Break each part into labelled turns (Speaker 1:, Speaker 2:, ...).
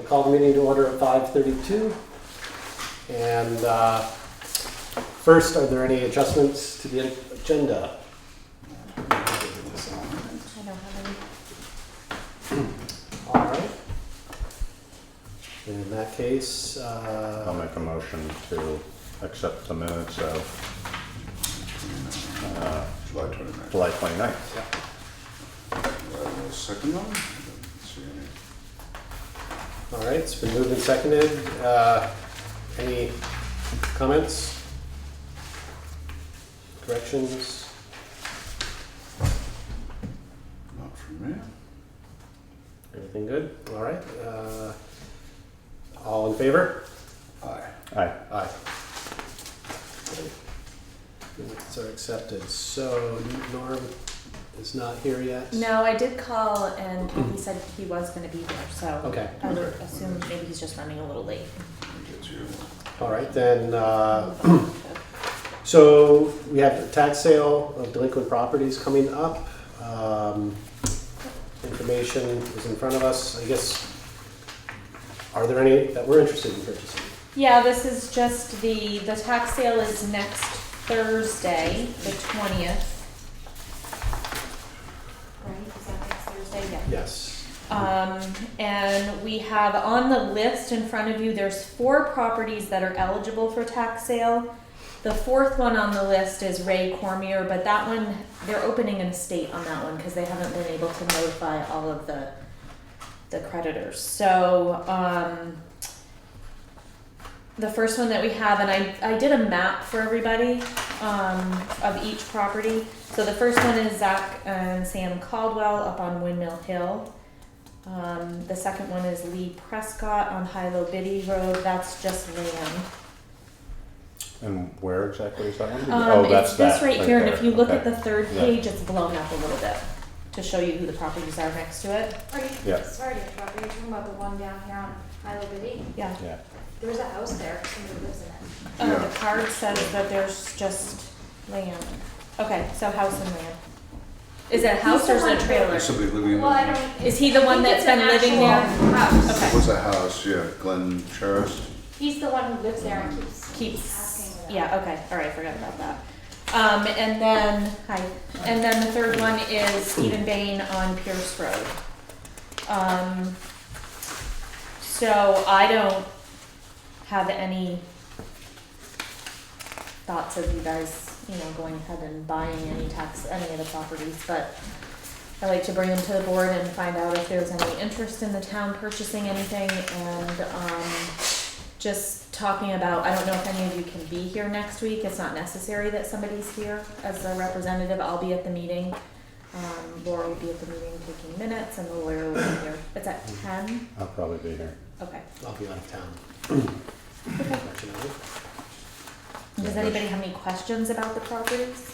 Speaker 1: call the meeting to order at 5:32. And first, are there any adjustments to the agenda?
Speaker 2: I don't have any.
Speaker 1: All right. In that case,
Speaker 3: I'll make a motion to accept the minutes of
Speaker 4: July 29th.
Speaker 3: July 29th.
Speaker 4: Will second them? I don't see any.
Speaker 1: all right, it's been moved and seconded. Any comments? Corrections?
Speaker 4: Not from me.
Speaker 1: Everything good? All right. All in favor?
Speaker 4: Aye.
Speaker 3: Aye.
Speaker 1: Aye. Minutes are accepted. So Norm is not here yet?
Speaker 2: No, I did call and he said he was gonna be there, so.
Speaker 1: Okay.
Speaker 2: I would assume maybe he's just running a little late.
Speaker 4: Get you.
Speaker 1: All right, then, so we have the tax sale of delinquent properties coming up. Information is in front of us. I guess, are there any that we're interested in purchasing?
Speaker 2: Yeah, this is just the tax sale is next Thursday, the 20th. Right, is that next Thursday? Yeah.
Speaker 1: Yes.
Speaker 2: And we have on the list in front of you, there's 4 properties that are eligible for tax sale. The 4th one on the list is Ray Cormier, but that one, they're opening an estate on that one because they haven't been able to notify all of the creditors. So, the first one that we have, and I did a map for everybody of each property. So the first one is Zach and Sam Caldwell up on Windmill Hill. The second one is Lee Prescott on Hilo Biddy Road. That's just land.
Speaker 3: And where exactly is that one?
Speaker 2: It's this right here, and if you look at the
Speaker 3: Okay.
Speaker 2: third
Speaker 3: Yeah.
Speaker 2: page, it's blown up a little bit to show you who the properties are next to it.
Speaker 5: Are you,
Speaker 3: Yeah.
Speaker 5: sorry to interrupt, are you talking about the one down here on Hilo Biddy?
Speaker 2: Yeah.
Speaker 3: Yeah.
Speaker 5: There's a house there, somebody lives in it.
Speaker 4: Yeah.
Speaker 2: The card says that there's just land. Okay, so house and land. Is it a house or is it a trailer?
Speaker 4: There's somebody living in
Speaker 5: Well, I
Speaker 4: the...
Speaker 5: don't.
Speaker 2: Is he the one that's been living there?
Speaker 5: House.
Speaker 2: Okay.
Speaker 4: What's that house? Yeah, Glenn Charest.
Speaker 5: He's the one who lives there and keeps
Speaker 2: Keeps,
Speaker 5: asking about it.
Speaker 2: yeah, okay, all right, forgot about that. And then the third one is Stephen Bain on Pierce Road. So I don't have any thoughts of you guys, going ahead and buying any of the properties, but I like to bring them to the board and find out if there's any interest in the town purchasing anything, and just talking about, I don't know if any of you can be here next week. It's not necessary that somebody's here as a representative. I'll be at the meeting. Laura will be at the meeting taking minutes, and the lawyer will be here. It's at 10?
Speaker 3: I'll probably be here.
Speaker 2: Okay.
Speaker 1: I'll be out of town.
Speaker 2: Okay.
Speaker 1: Let you know.
Speaker 2: Does anybody have any questions about the properties?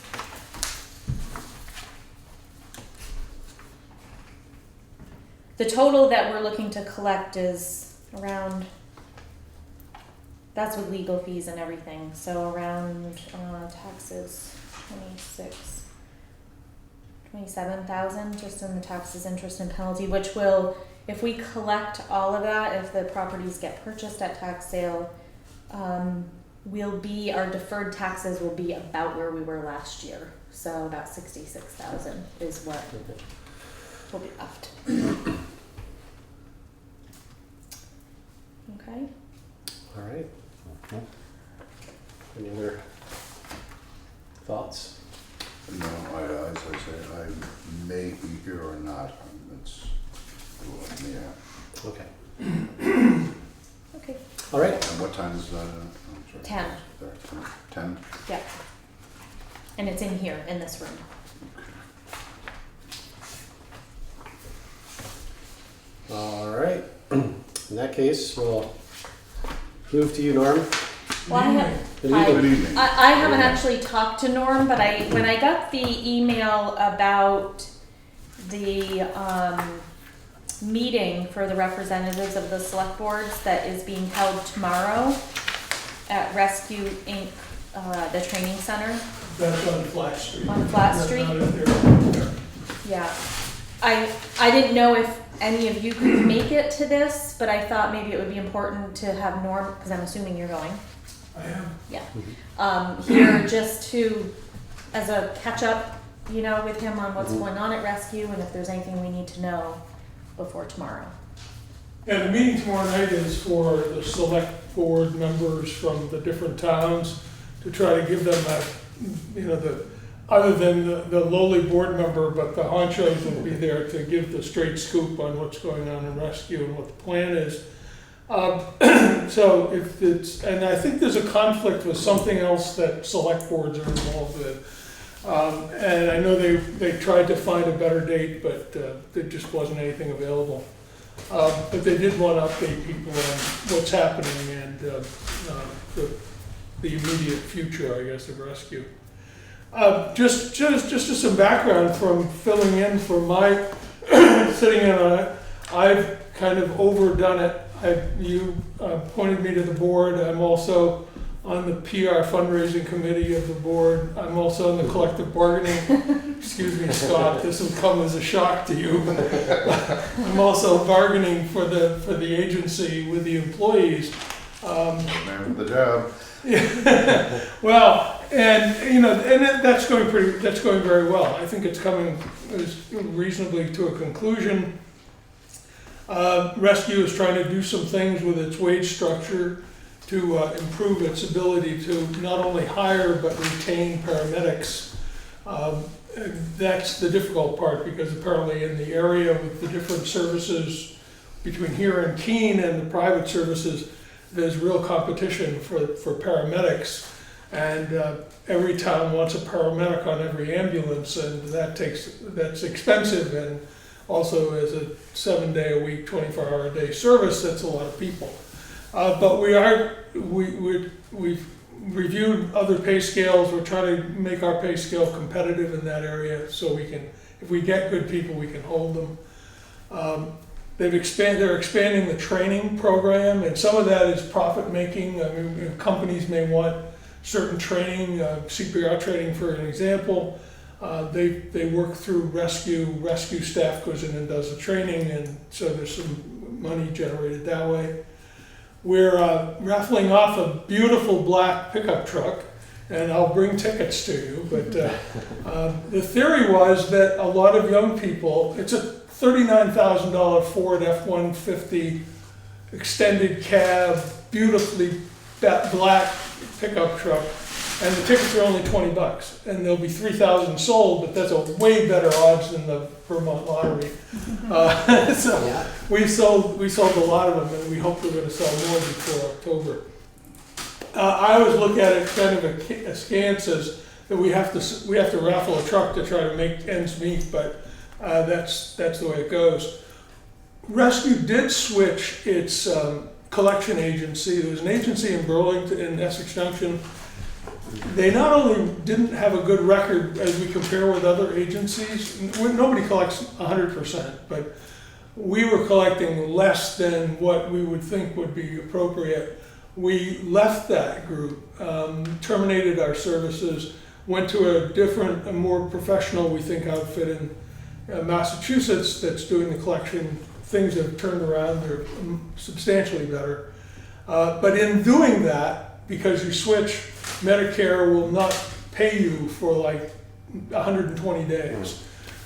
Speaker 2: The total that we're looking to collect is around, that's with legal fees and everything, so around taxes, 27,000 just in the taxes, interest, and penalty, which will, if we collect all of that, if the properties get purchased at tax sale, our deferred taxes will be about where we were last year. So about 66,000 is what will be left. Okay.
Speaker 1: All right.
Speaker 3: Okay.
Speaker 1: Any other thoughts?
Speaker 4: No, as I say, I may be here or not. It's, yeah.
Speaker 1: Okay.
Speaker 2: Okay.
Speaker 1: All right.
Speaker 4: And what time is that? I'm sorry.
Speaker 2: 10.
Speaker 4: 10?
Speaker 2: Yeah. And it's in here, in this room.
Speaker 1: All right. In that case, we'll move to you, Norm.
Speaker 2: Well,
Speaker 1: Good
Speaker 2: Hi.
Speaker 1: evening.
Speaker 4: Good evening.
Speaker 2: I haven't actually talked to Norm, but when I got the email about the meeting for the representatives of the select boards that is being held tomorrow at Rescue Inc., the training center.
Speaker 6: That's on Flat Street.
Speaker 2: On Flat
Speaker 6: That's
Speaker 2: Street?
Speaker 6: not in there.
Speaker 2: Yeah. I didn't know if any of you could make it to this, but I thought maybe it would be important to have Norm, because I'm assuming you're going.
Speaker 6: I am.
Speaker 2: Yeah. Here just to, as a catch up, you know, with him on what's going on at Rescue and if there's anything we need to know before tomorrow.
Speaker 6: And the meeting tomorrow night is for the select board members from the different towns to try to give them a, you know, other than the lowly board member, but the honchos will be there to give the straight scoop on what's going on in Rescue and what the plan is. So if it's, and I think there's a conflict with something else that select boards are involved with. And I know they tried to find a better date, but there just wasn't anything available. But they did want to update people on what's happening and the immediate future, I guess, of Rescue. Just some background from filling in for my sitting in on it. I've kind of overdone it. You pointed me to the board. I'm also on the PR fundraising committee of the board. I'm also on the collective bargaining. Excuse me, Scott, this will come as a shock to you. I'm also bargaining for the agency with the employees.
Speaker 4: Man with the job.
Speaker 6: Yeah. Well, and you know, and that's going very well. I think it's coming reasonably to a conclusion. Rescue is trying to do some things with its wage structure to improve its ability to not only hire but retain paramedics. That's the difficult part, because apparently in the area with the different services between here and Keene and the private services, there's real competition for paramedics, and every town wants a paramedic on every ambulance, and that's expensive, and also as a 7-day-a-week, 24-hour-a-day service, that's a lot of people. But we've reviewed other pay scales. We're trying to make our pay scale competitive in that area, so we can, if we get good people, we can hold them. They're expanding the training program, and some of that is profit making. I mean, companies may want certain training, CPR training for an example. They work through rescue staff goes in and does the training, and so there's some money generated that way. We're raffling off a beautiful black pickup truck, and I'll bring tickets to you, but the theory was that a lot of young people, it's a $39,000 Ford F-150 extended cab, beautifully black pickup truck, and the tickets are only $20, and there'll be 3,000 sold, but that's a way better odds than the Vermont lottery. So yeah. we sold a lot of them, and we hope we're going to sell more before October. I always look at it kind of askance as that we have to raffle a truck to try to make ends meet, but that's the way it goes. Rescue did switch its collection agency. There was an agency in Burlington, in Essex Junction. They not only didn't have a good record as we compare with other agencies, nobody collects 100%, but we were collecting less than what we would think would be appropriate. We left that group, terminated our services, went to a more professional, we think, outfit in Massachusetts that's doing the collection. Things have turned around, they're substantially better. But in doing that, because you switch, Medicare will not pay you for like 120 days.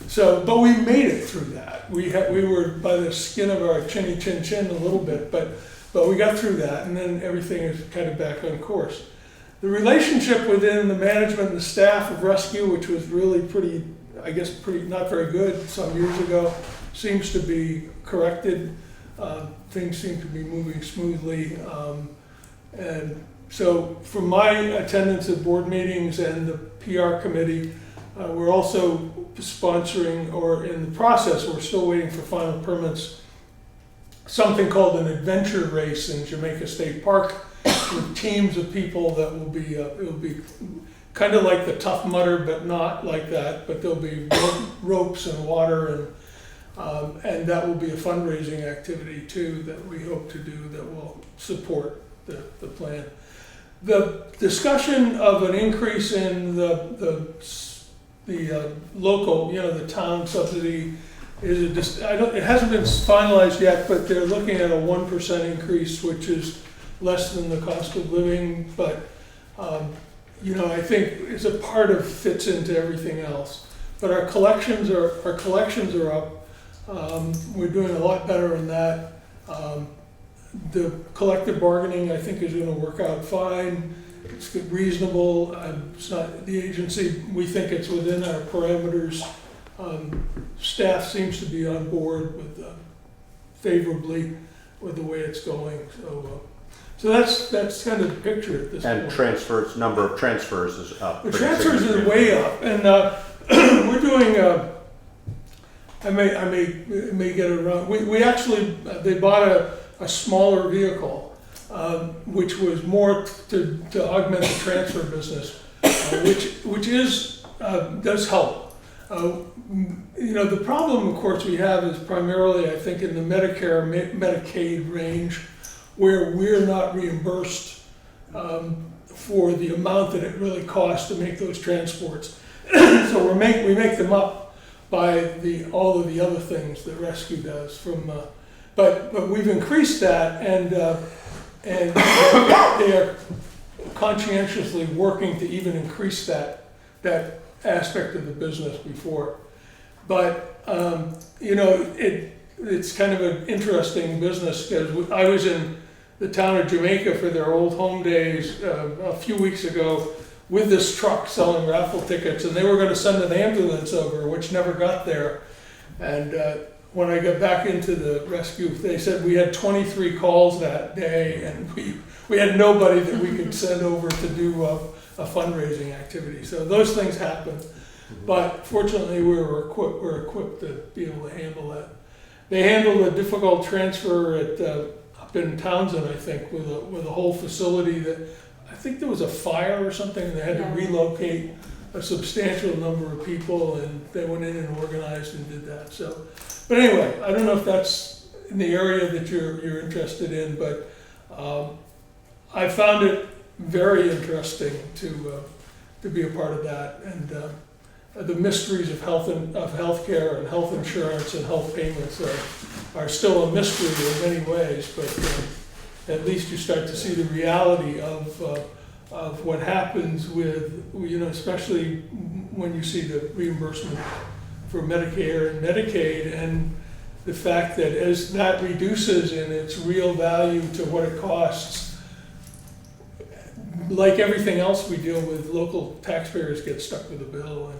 Speaker 6: So, but we made it through that. We were by the skin of our chinny chin chin a little bit, but we got through that, and then everything is kind of back on course. The relationship within the management and the staff of Rescue, which was really pretty not very good some years ago, seems to be corrected. Things seem to be moving smoothly, and so for my attendance at board meetings and the PR committee, we're also sponsoring, or in the process, we're still waiting for final permits, something called an adventure race in Jamaica State Park with teams of people that will be, it'll be kind of like the Tough Mudder, but not like that, but there'll be ropes and water, and that will be a fundraising activity too that we hope to do that will support the plan. The discussion of an increase in the local, the town subsidy it hasn't been finalized yet, but they're looking at a 1% increase, which is less than the cost of living, but, I think it's a part of, fits into everything else. But our collections are up. We're doing a lot better in that. The collective bargaining, I think, is gonna work out fine. It's reasonable. It's not the agency, we think it's within our parameters. Staff seems to be on board with, favorably with the way it's going, so that's kind of the picture at this point.
Speaker 3: And transfers, number of transfers is up.
Speaker 6: The
Speaker 3: pretty
Speaker 6: transfers are
Speaker 3: significantly.
Speaker 6: way up, and we're doing, I may get it wrong, we actually, they bought a smaller vehicle, which was more to augment the transfer business, which does help. The problem, of course, we have is primarily, I think, in the Medicare, Medicaid range, where we're not reimbursed for the amount that it really costs to make those transports. So we make them up by all of the other things that rescue does. But we've increased that, and they are conscientiously working to even increase that aspect of the business before. But it's kind of an interesting business, because I was in the town of Jamaica for their Old Home Days a few weeks ago with this truck selling raffle tickets, and they were going to send an ambulance over, which never got there. And when I got back into the rescue, they said we had 23 calls that day, and we had nobody that we could send over to do a fundraising activity. So those things happen, but fortunately we're equipped to be able to handle that. They handled a difficult transfer up in Townsend, I think, with a whole facility that, I think there was a fire or something, and they had to relocate a substantial number of people, and they went in and organized and did that. So, but anyway, I don't know if that's in the area that you're interested in, but I found it very interesting to be a part of that, and the mysteries of healthcare and health insurance and health payments are still a mystery in many ways, but at least you start to see the reality of what happens with, especially when you see the reimbursement for Medicare and Medicaid, and the fact that as that reduces in its real value to what it costs, like everything else we deal with, local taxpayers get stuck with the bill, and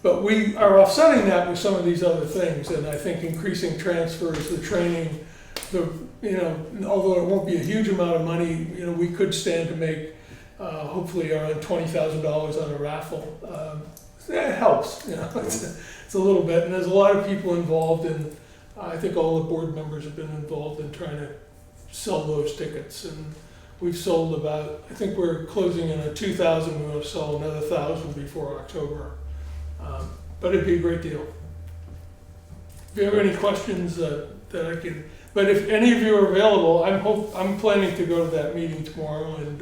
Speaker 6: but we are offsetting that with some of these other things, and I think increasing transfers, the training, although it won't be a huge amount of money, we could stand to make hopefully around $20,000 on a raffle. It helps, it's a little bit, and there's a lot of people involved in. I think all the board members have been involved in trying to sell those tickets, and we've sold about, I think we're closing in at 2,000, we're going to sell another 1,000 before October. But it'd be a great deal. If you have any questions that I can, but if any of you are available, I'm planning to go to that meeting tomorrow, and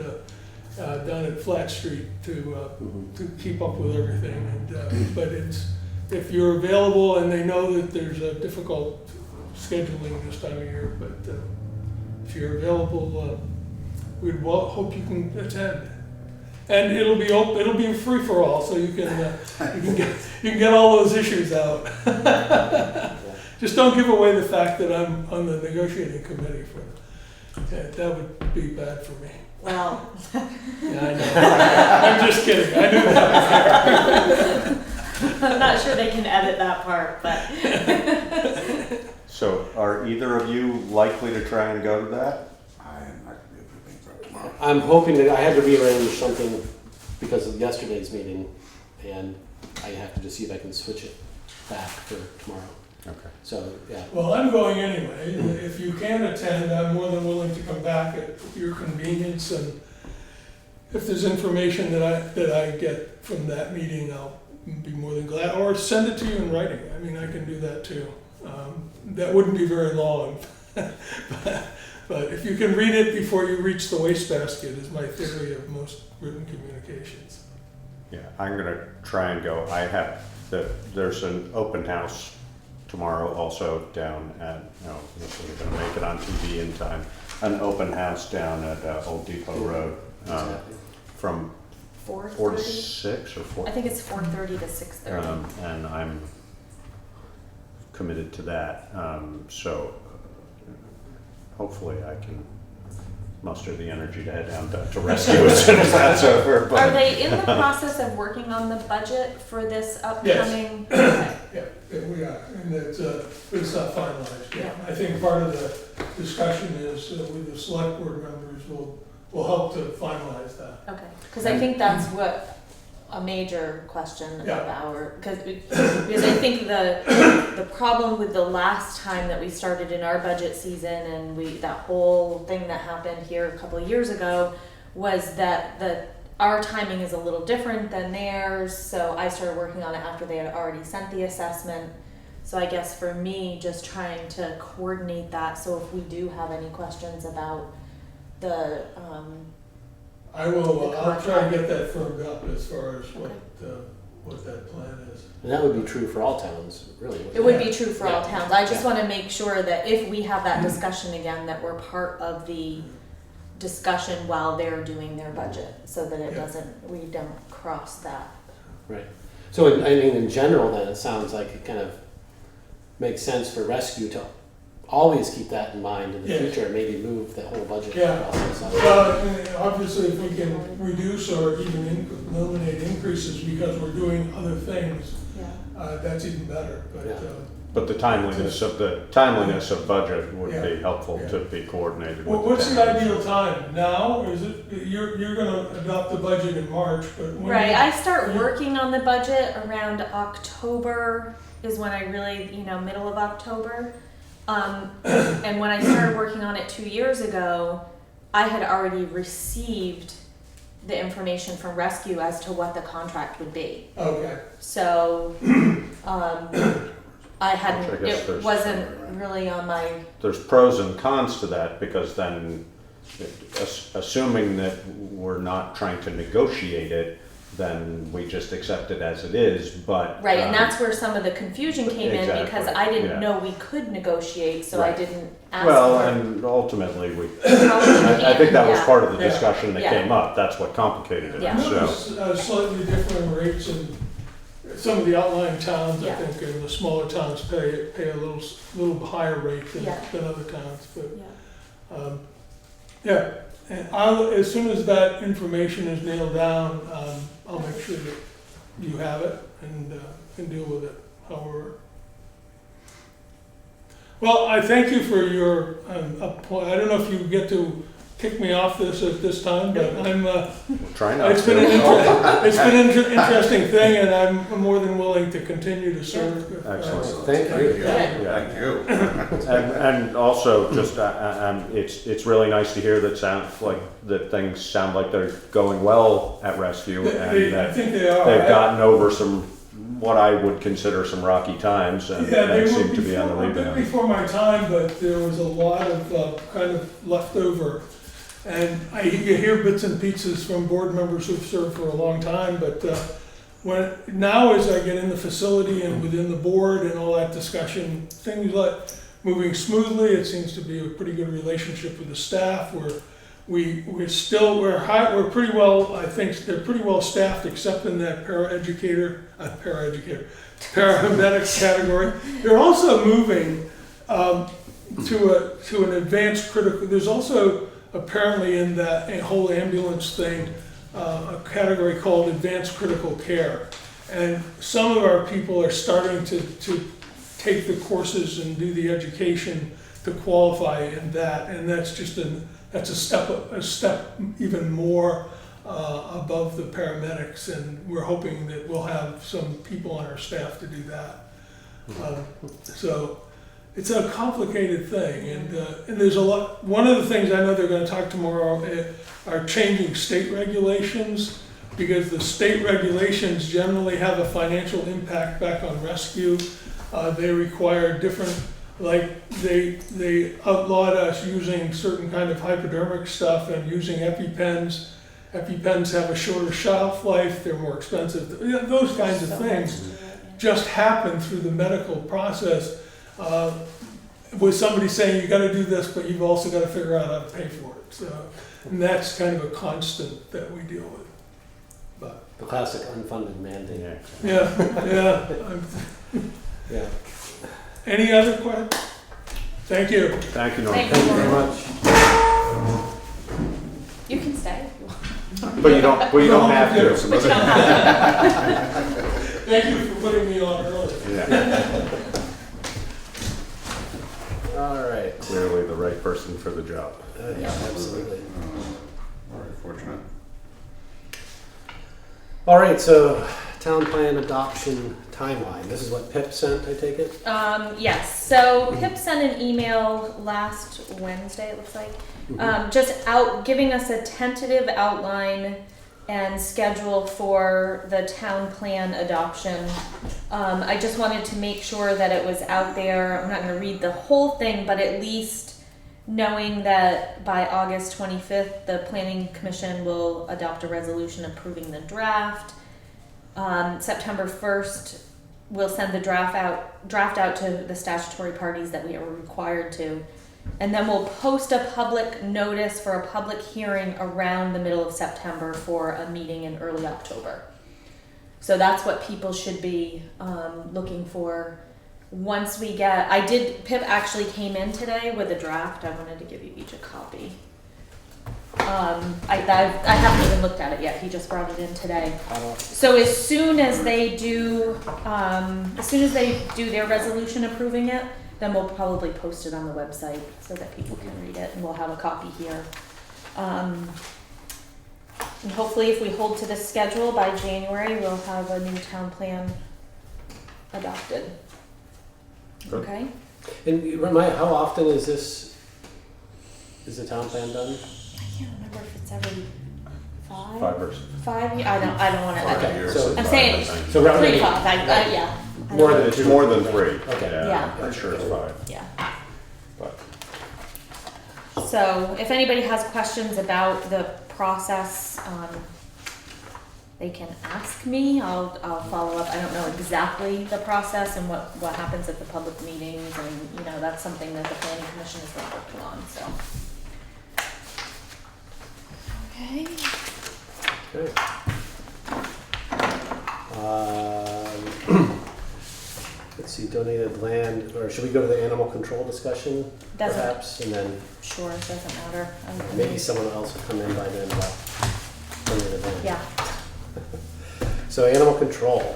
Speaker 6: down at Flat Street to keep up with everything. And but if you're available, and they know that there's a difficult scheduling this time of year, but if you're available, we'd hope you can attend. And it'll be a free for all, so you can get all those issues out. Just don't give away the fact that I'm on the negotiating committee that would be bad for me.
Speaker 2: Well,
Speaker 6: Yeah, I know. I'm just kidding. I knew that.
Speaker 2: I'm not sure they can edit that part, but.
Speaker 3: So are either of you likely to try and go to that?
Speaker 4: I am not going to be able to make that tomorrow.
Speaker 1: I'm hoping that I had to rearrange something because of yesterday's meeting, and I have to just see if I can switch it back for tomorrow.
Speaker 3: Okay.
Speaker 1: So, yeah.
Speaker 6: Well, I'm going anyway. If you can attend, I'm more than willing to come back at your convenience, and if there's information that I get from that meeting, I'll be more than glad, or send it to you in writing. I mean, I can do that too. That wouldn't be very long, but if you can read it before you reach the wastebasket, is my theory of most written communications.
Speaker 3: Yeah, I'm gonna try and go. There's an open house tomorrow also down at, this isn't gonna make it on TV in time, an open house down at Old Depot Road, from 4 to
Speaker 2: 4:30?
Speaker 3: 6 or 4.
Speaker 2: I think it's 4:30 to 6:30.
Speaker 3: And I'm committed to that, so hopefully I can muster the energy to head down to rescue as soon as that's over.
Speaker 2: Are they in the process of working on the budget for this upcoming? Okay.
Speaker 6: Yeah, we are, and it's not finalized yet.
Speaker 2: Yeah.
Speaker 6: I think part of the discussion is with the select board members will help to finalize that.
Speaker 2: Okay, because I think that's what a major question of
Speaker 6: Yeah.
Speaker 2: because I think the problem with the last time that we started in our budget season and that whole thing that happened here a couple of years ago was that our timing is a little different than theirs. So I started working on it after they had already sent the assessment. So I guess for me, just trying to coordinate that. So if we do have any questions about the
Speaker 6: I'll try and get that firmed up as far as what that plan is.
Speaker 1: And that would be true for all towns, really. wouldn't
Speaker 2: It would be true for all
Speaker 1: Yeah.
Speaker 2: towns. I just
Speaker 1: Yeah.
Speaker 2: want to make sure that if we have that discussion again, that we're part of the discussion while they're doing their budget, so that it
Speaker 6: Yeah.
Speaker 2: we don't cross that.
Speaker 1: Right. So I mean, in general, then it sounds like it kind of makes sense for rescue to always keep that in mind in the
Speaker 6: Yeah.
Speaker 1: future, and maybe move the whole budget
Speaker 6: Yeah.
Speaker 1: process up.
Speaker 6: Well, obviously, if we can reduce or even eliminate increases because we're doing other things,
Speaker 2: Yeah.
Speaker 6: that's even better,
Speaker 1: Yeah.
Speaker 3: But the timeliness of budget would be
Speaker 6: Yeah.
Speaker 3: helpful
Speaker 6: Yeah.
Speaker 3: to be coordinated
Speaker 6: Well,
Speaker 3: with
Speaker 6: what's the
Speaker 3: towns.
Speaker 6: ideal time? Now, or is it, you're gonna adopt the budget in March, but when?
Speaker 2: Right. I start working on the budget around October is when I really, middle of October. And when I started working on it 2 years ago, I had already received the information from Rescue as to what the contract would be.
Speaker 6: Okay,
Speaker 2: So, I hadn't,
Speaker 3: Which I guess
Speaker 2: it
Speaker 3: there's-
Speaker 2: wasn't really on my,
Speaker 3: There's pros and cons to that, because then, assuming that we're not trying to negotiate it, then we just accept it as it is, but.
Speaker 2: right, and that's where some of the confusion came in, because I
Speaker 3: Exactly,
Speaker 2: didn't
Speaker 3: yeah.
Speaker 2: know we could negotiate, so I
Speaker 3: Right.
Speaker 2: didn't ask
Speaker 3: Well,
Speaker 2: for it.
Speaker 3: and ultimately,
Speaker 2: Probably
Speaker 3: I think that was
Speaker 2: yeah.
Speaker 3: part of the
Speaker 6: Yeah.
Speaker 3: discussion that
Speaker 2: Yeah.
Speaker 3: came up, that's what complicated it,
Speaker 2: Yeah.
Speaker 3: so.
Speaker 6: slightly different rates in some of the outlying towns, I
Speaker 2: Yeah.
Speaker 6: think, and the smaller towns pay a little higher rate
Speaker 2: Yeah.
Speaker 6: than other towns, but,
Speaker 2: Yeah.
Speaker 6: yeah. And as soon as that information is nailed down, I'll make sure that you have it and can deal with it however. Well, I thank you for your, I don't know if you get to kick me off this at this time, but
Speaker 3: We'll try not
Speaker 6: it's been an
Speaker 3: to.
Speaker 6: interesting thing, and I'm more than willing to continue to serve.
Speaker 3: Excellent.
Speaker 1: Thank you.
Speaker 3: Yeah.
Speaker 4: Thank you.
Speaker 3: And also, just, it's really nice to hear that things sound like they're going well at Rescue, and
Speaker 6: I
Speaker 3: that
Speaker 6: think they are.
Speaker 3: they've gotten over what I would consider some rocky times, and
Speaker 6: Yeah, they
Speaker 3: seem
Speaker 6: were
Speaker 3: to be on the
Speaker 6: a bit
Speaker 3: rebound.
Speaker 6: before my time, but there was a lot of kind of leftover. And you hear bits and pieces from board members who've served for a long time, but now as I get in the facility and within the board and all that discussion, things like moving smoothly. It seems to be a pretty good relationship with the staff. We're pretty well, I think they're pretty well staffed, except in that paramedic category. They're also moving to an advanced critical. There's also apparently in that a whole ambulance thing, a category called advanced critical care. And some of our people are starting to take the courses and do the education to qualify in that. And that's just a step even more above the paramedics. And we're hoping that we'll have some people on our staff to do that. So it's a complicated thing, and there's a lot. One of the things I know they're going to talk tomorrow are changing state regulations, because the state regulations generally have a financial impact back on rescue. They require different, like they outlawed us using certain kind of hypodermic stuff and using EpiPens, EpiPens have a shorter shelf life, they're more expensive, those kinds of
Speaker 2: So
Speaker 6: things
Speaker 2: much to it, yeah.
Speaker 6: just happen through the medical process. With somebody saying you gotta do this, but you've also gotta figure out how to pay for it, so, and that's kind of a constant that we deal with. But,
Speaker 1: The classic unfunded mandate.
Speaker 3: Yeah.
Speaker 6: yeah.
Speaker 1: Yeah.
Speaker 6: Any other questions? Thank you.
Speaker 3: Thank you, Norm.
Speaker 2: Thank
Speaker 1: Thank you very much.
Speaker 2: You can stay if you want.
Speaker 3: But you don't have to.
Speaker 2: But you don't have to.
Speaker 6: Thank you for putting me on early.
Speaker 3: Yeah,
Speaker 1: All right.
Speaker 3: clearly the right person for the job.
Speaker 1: Yeah, absolutely.
Speaker 4: Very fortunate.
Speaker 1: All right, so town plan adoption timeline. This is what Pip sent, I take it?
Speaker 2: Yes, so Pip sent an email last Wednesday, it looks like, just giving us a tentative outline and schedule for the town plan adoption. I just wanted to make sure that it was out there. I'm not gonna read the whole thing, but at least knowing that by August 25th, the planning commission will adopt a resolution approving the draft. September 1st, we'll send the draft out to the statutory parties that we are required to. And then we'll post a public notice for a public hearing around the middle of September for a meeting in early October. So that's what people should be looking for. Once we get, Pip actually came in today with a draft. I wanted to give you each a copy. I haven't even looked at it yet. He just brought it in today. So as soon as they do their resolution approving it, then we'll probably post it on the website so that people can read it, and we'll have a copy here. And hopefully if we hold to this schedule by January, we'll have a new town plan adopted.
Speaker 3: Good.
Speaker 2: Okay?
Speaker 1: And how often is the town plan done?
Speaker 2: I can't remember if it's every 5?
Speaker 3: 5 or
Speaker 2: 5 years? I don't want to.
Speaker 1: Okay, so
Speaker 2: I'm saying
Speaker 1: So around
Speaker 2: 3, 5. Yeah. I
Speaker 1: More
Speaker 2: don't-
Speaker 1: than
Speaker 3: It's
Speaker 1: two.
Speaker 3: more than 3.
Speaker 1: Okay.
Speaker 2: Yeah.
Speaker 3: I'm sure it's 5,
Speaker 2: Yeah.
Speaker 3: but.
Speaker 2: So if anybody has questions about the process, they can ask me. I'll follow up. I don't know exactly the process and what happens at the public meetings, and that's something that the planning commission has been working on. So. Okay.
Speaker 1: Okay. Let's see, donated land, or should we go to the animal control discussion
Speaker 2: Doesn't-
Speaker 1: perhaps? And then
Speaker 2: Sure, it doesn't matter.
Speaker 1: maybe someone else will come in by then about donated land.
Speaker 2: Yeah.
Speaker 1: So animal control.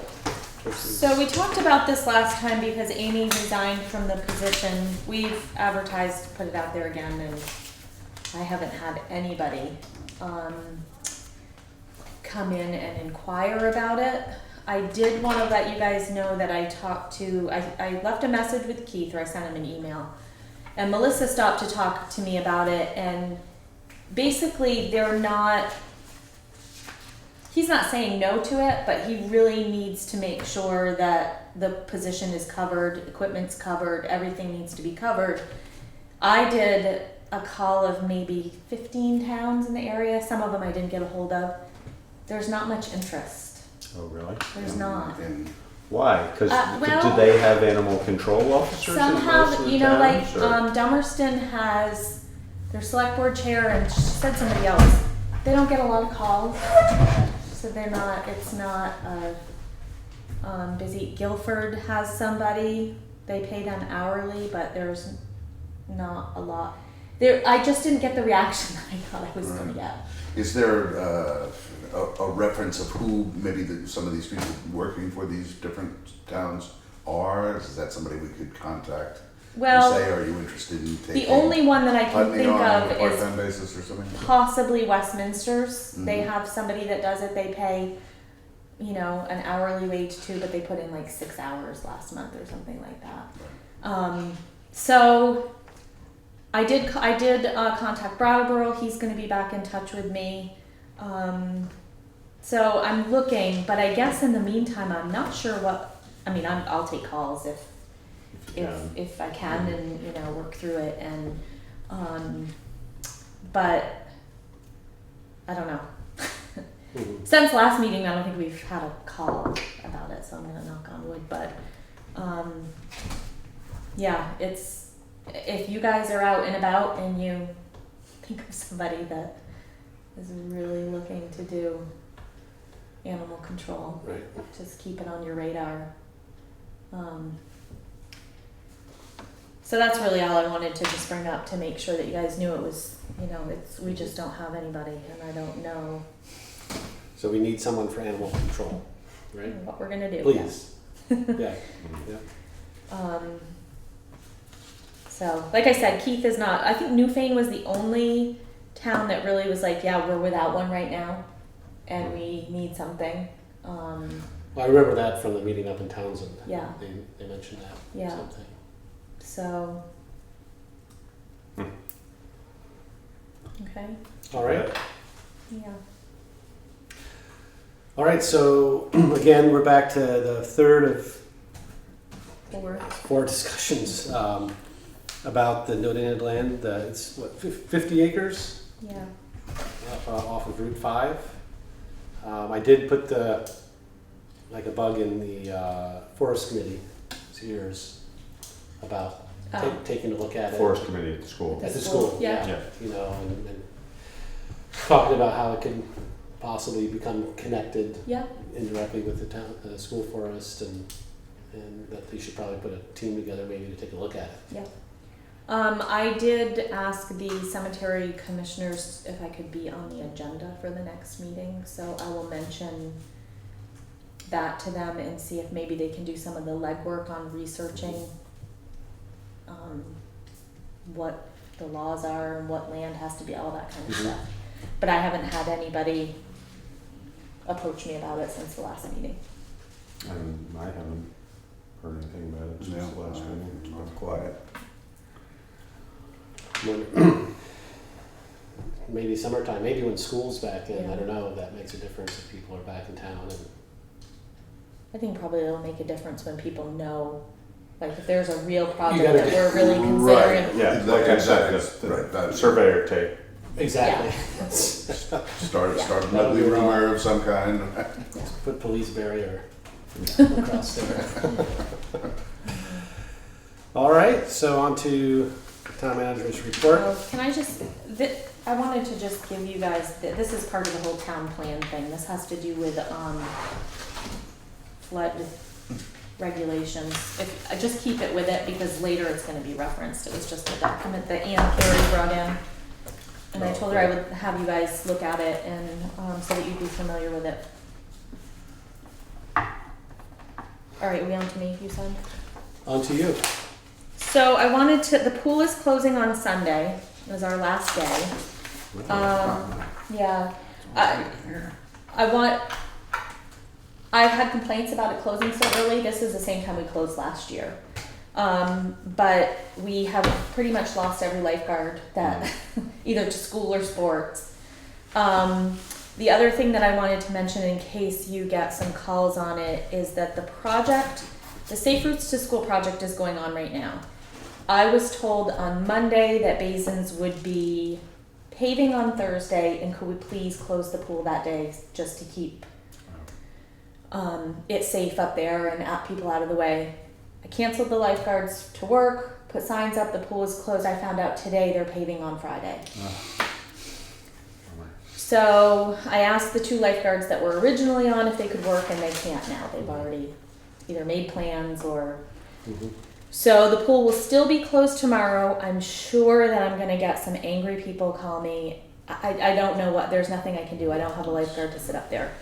Speaker 1: This is-
Speaker 2: So we talked about this last time because Amy resigned from the position. We've advertised, put it out there again, and I haven't had anybody come in and inquire about it. I did want to let you guys know that I left a message with Keith, or I sent him an email, and Melissa stopped to talk to me about it, and basically he's not saying no to it, but he really needs to make sure that the position is covered, equipment's covered, everything needs to be covered. I did a call of maybe 15 towns in the area. Some of them I didn't get a hold of. There's not much interest.
Speaker 3: Oh, really?
Speaker 2: There's not.
Speaker 4: And
Speaker 3: Why? Because
Speaker 2: well,
Speaker 3: do they have animal control officers in
Speaker 2: Some
Speaker 3: most
Speaker 2: have,
Speaker 3: of the towns, or-
Speaker 2: Dummerston has their select board chair, and she said somebody else. They don't get a lot of calls, so it's not busy. Guilford has somebody, they pay them hourly, but there's not a lot. I just didn't get the reaction that I thought I was gonna get.
Speaker 4: is there a reference of who maybe some of these people working for these different towns are? Is that somebody we could contact
Speaker 2: Well,
Speaker 4: and say, are you interested in taking
Speaker 2: the only one that I can
Speaker 4: Putney
Speaker 2: think
Speaker 4: on a
Speaker 2: of is
Speaker 4: part-time basis or something?
Speaker 2: possibly Westminster's. They
Speaker 4: Mhm.
Speaker 2: have somebody that does it. They pay, an hourly wage too, but they put in like 6 hours last month or something like that. So I did contact Brattleboro. He's going to be back in touch with me. So I'm looking, but I guess in the meantime, I'm not sure I'll take calls if I can, and work through it, and but I don't know. Since last meeting, I don't think we've had a call about it, so I'm gonna knock on wood, but, yeah, it's, if you guys are out and about and you think of somebody that is really looking to do animal control,
Speaker 1: Right.
Speaker 2: just keep it on your radar. So that's really all I wanted to just bring up, to make sure that you guys knew it was, we just don't have anybody, and I don't know
Speaker 1: So we need someone for animal control, right?
Speaker 2: what we're gonna do.
Speaker 1: Please. Yeah.
Speaker 2: So, like I said, Keith is not, I think Newfane was the only town that really was like, yeah, we're without one right now, and we need something.
Speaker 1: Well, I remember that from the meeting up in Townsend.
Speaker 2: Yeah.
Speaker 1: They mentioned that.
Speaker 2: Yeah.
Speaker 1: Something.
Speaker 2: So. Okay,
Speaker 1: All right.
Speaker 2: yeah.
Speaker 1: All right. So again, we're back to the third of four discussions about the donated land. It's what, 50 acres
Speaker 2: Yeah.
Speaker 1: off of Route 5. I did put a bug in the Forest Committee's ears about taking a look at it.
Speaker 3: Forest committee at the school.
Speaker 1: At the school,
Speaker 2: Yeah.
Speaker 3: Yeah.
Speaker 1: And talking about how it could possibly become connected
Speaker 2: Yeah.
Speaker 1: indirectly with the school forest, and that they should probably put a team together maybe to take a look at it.
Speaker 2: Yeah. I did ask the cemetery commissioners if I could be on the agenda for the next meeting, so I will mention that to them and see if maybe they can do some of the legwork on researching what the laws are and what land has to be, all that kind of stuff. But I haven't had anybody approach me about it since the last meeting.
Speaker 3: And I haven't heard anything about it since the last meeting.
Speaker 4: I'm quiet.
Speaker 1: Maybe summertime, maybe when school's back in,
Speaker 2: Yeah.
Speaker 1: I don't know if that makes a difference if people are back in town. And
Speaker 2: I think probably it'll make a difference when people know, like if there's a real project
Speaker 1: gotta
Speaker 2: that
Speaker 1: do-
Speaker 2: we're really considering.
Speaker 4: Right.
Speaker 3: Yeah, like I said,
Speaker 4: Right,
Speaker 3: the
Speaker 4: that-
Speaker 3: surveyor tape.
Speaker 1: exactly.
Speaker 4: Start
Speaker 2: Yeah.
Speaker 4: an ugly rumor of some kind.
Speaker 1: Put police barrier across there. All right, so on to town manager's report.
Speaker 2: Well, can I just, I wanted to just give you guys, this is part of the whole town plan thing. This has to do with flood regulations. If I just keep it with it, because later it's going to be referenced. It was just a document that Ann Carey brought in, and I told her I would have you guys look at it and so that you'd be familiar with it. All right, we on to me, you said?
Speaker 1: On to you.
Speaker 2: So I wanted to, the pool is closing on Sunday, it was our last day. Yeah, I've had complaints about it closing so early. This is the same time we closed last year. But we have pretty much lost every lifeguard that, either to school or sports. The other thing that I wanted to mention in case you get some calls on it is that the Safe Routes to School project is going on right now. I was told on Monday that Basins would be paving on Thursday, and could we please close the pool that day just to keep it safe up there and people out of the way. I canceled the lifeguards to work, put signs up, the pool is closed. I found out today they're paving on Friday. So I asked the 2 lifeguards that were originally on if they could work, and they can't now. They've already either made plans or... So the pool will still be closed tomorrow. I'm sure that I'm going to get some angry people call me. I don't know what, there's nothing I can do. I don't have a lifeguard to sit up there.